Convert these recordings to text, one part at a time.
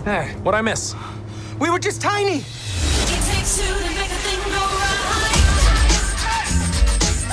Hey, what'd I miss? We were just tiny! It takes two to make a thing go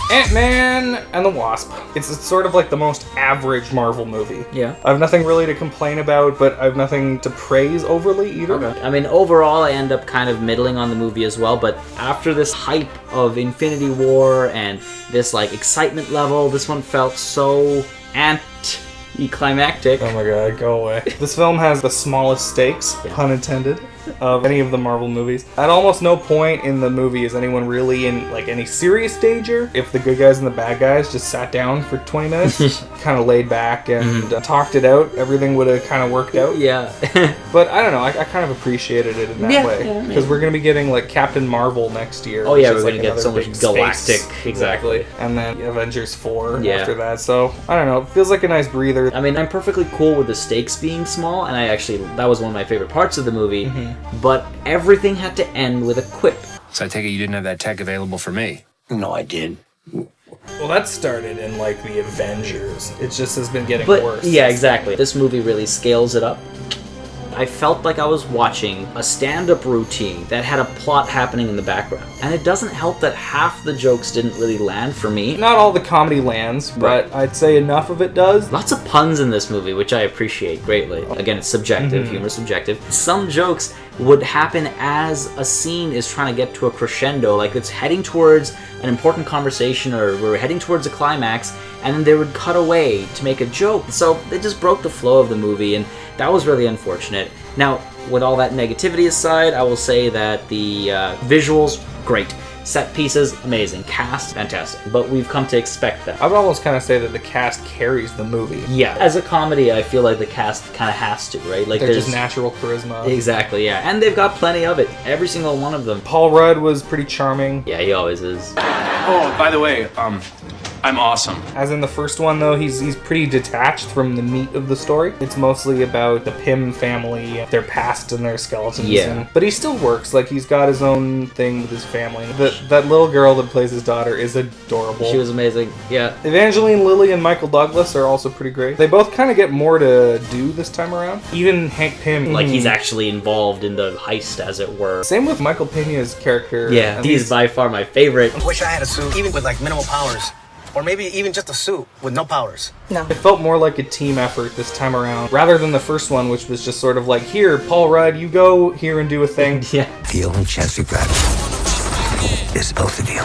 right. Man and The Wasp. It's sort of like the most average Marvel movie. Yeah. I have nothing really to complain about, but I have nothing to praise overly either. Okay. I mean, overall, I end up kind of middling on the movie as well, but after this hype of Infinity War and this, like, excitement level, this one felt so anticlimactic. Oh my god, go away. This film has the smallest stakes, pun intended, of any of the Marvel movies. At almost no point in the movie is anyone really in like any serious danger. If the good guys and the bad guys just sat down for 20 minutes, kind of laid back and talked it out, everything would have kind of worked out. Yeah. But I don't know, I kind of appreciated it in that way. Because we're going to be getting like Captain Marvel next year. Oh yeah, we're going going to get so much galactic. Exactly. And then Avengers 4 Yeah. after that. So, I don't know, it feels like a nice breather. I mean, I'm perfectly cool with the stakes being small, and that was one of my favorite parts of the movie, but everything had to end with a quip. So I take it you didn't have that tech available for me? No, I did. Well, that started in like the Avengers. It just has been getting worse. Yeah, exactly. This movie really scales it up. I felt like I was watching a stand-up routine that had a plot happening in the background. And it doesn't help that half the jokes didn't really land for me. Not all the comedy lands, but I'd say enough of it does. Lots of puns in this movie, which I appreciate greatly. Again, it's subjective, humor subjective. Some jokes would happen as a scene is trying to get to a crescendo, like it's heading towards an important conversation or we're heading towards a climax, and then they would cut away to make a joke. So they just broke the flow of the movie, and that was really unfortunate. Now, with all that negativity aside, I will say that the visuals, great. Set pieces, amazing. Cast, fantastic. But we've come to expect that. I would almost kind of say that the cast carries the movie. Yeah. As a comedy, I feel like the cast kind of has to, right? Like They're just natural charisma. Exactly, yeah. And they've got plenty of it. Every single one of them. Paul Rudd was pretty charming. Yeah, he always is. Oh, by the way, I'm awesome. As in the first one, though, he's pretty detached from the meat of the story. It's mostly about the Pym family, their past and their skeletons. Yeah. But he still works. Like, he's got his own thing with his family. That little girl that plays his daughter is adorable. She was amazing, yeah. Evangeline, Lilly, and Michael Douglas are also pretty great. They both kind of get more to do this time around. Even Hank Pym. Like, he's actually involved in the heist, as it were. Same with Michael Peña's character. Yeah, he's by far my favorite. I wish I had a suit, even with like minimal powers. Or maybe even just a suit with no powers. It felt more like a team effort this time around, rather than the first one, which was just sort of like, here, Paul Rudd, you go here and do a thing. Yeah. The only chance we've got is both of you.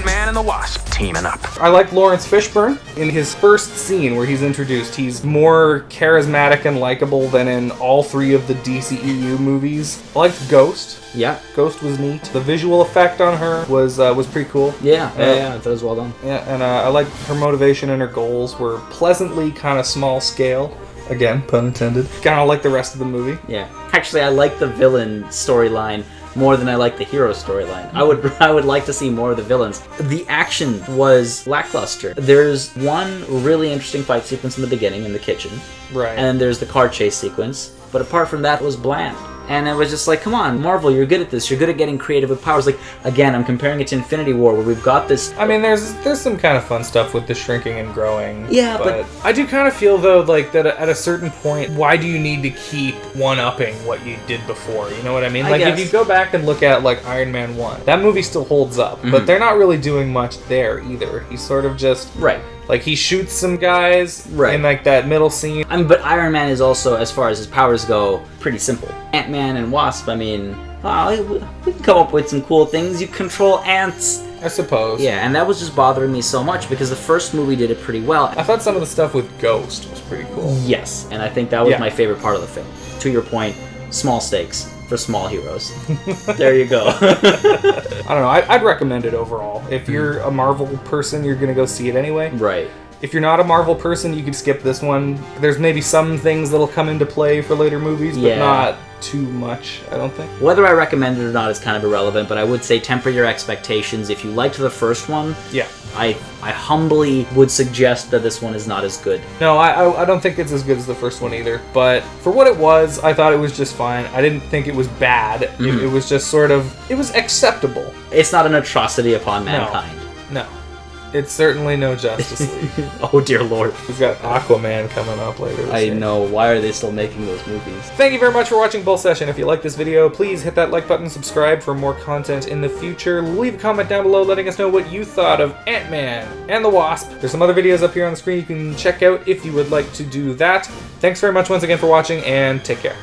Man and the Wasp teaming up. I like Laurence Fishburne. In his first scene where he's introduced, he's more charismatic and likable than in all three of the DCEU movies. I liked Ghost. Yeah. Ghost was neat. The visual effect on her was pretty cool. Yeah, I thought it was well done. Yeah, and I liked her motivation and her goals were pleasantly kind of small scale. Again, pun intended. Kind of like the rest of the movie. Yeah. Actually, I like the villain storyline more than I like the hero storyline. I would like to see more of the villains. The action was lackluster. There's one really interesting fight sequence in the beginning in the kitchen. Right. And then there's the car chase sequence. But apart from that, it was bland. And it was just like, come on, Marvel, you're good at this. You're good at getting creative with powers. Like, again, I'm comparing it to Infinity War, where we've got this... I mean, there's some kind of fun stuff with the shrinking and growing. Yeah, but... I do kind of feel, though, like, that at a certain point, why do you need to keep one-upping what you did before? You know what I mean? Like, if you go back and look at, like, Iron Man 1, that movie still holds up. But they're not really doing much there, either. He's sort of just... Right. Like, he shoots some guys in, like, that middle scene. I mean, but Iron Man is also, as far as his powers go, pretty simple. Ant-Man and Wasp, I mean, we can come up with some cool things. You control ants. I suppose. Yeah, and that was just bothering me so much because the first movie did it pretty well. I thought some of the stuff with Ghost was pretty cool. Yes, and I think that was my favorite part of the film. To your point, small stakes for small heroes. There you go. I don't know. I'd recommend it overall. If you're a Marvel person, you're going to go see it anyway. Right. If you're not a Marvel person, you could skip this one. There's maybe some things that'll come into play for later movies, but not too much, I don't think. Whether I recommend it or not is kind of irrelevant, but I would say temper your expectations. If you liked the first one, I humbly would suggest that this one is not as good. No, I don't think it's as good as the first one either. But for what it was, I thought it was just fine. I didn't think it was bad. It was just sort of... It was acceptable. It's not an atrocity upon mankind. No. It's certainly no Justice League. Oh dear lord. We've got Aquaman coming up later this year. know. Why are they still making those movies? Thank you very much for watching Bull Session. If you like this video, please hit that like button, subscribe for more content in the future. Leave a comment down below letting us know what you thought of Ant-Man and the Wasp. There's some other videos up here on the screen you can check out if you would like to do that. Thanks very much once again for watching, and take care.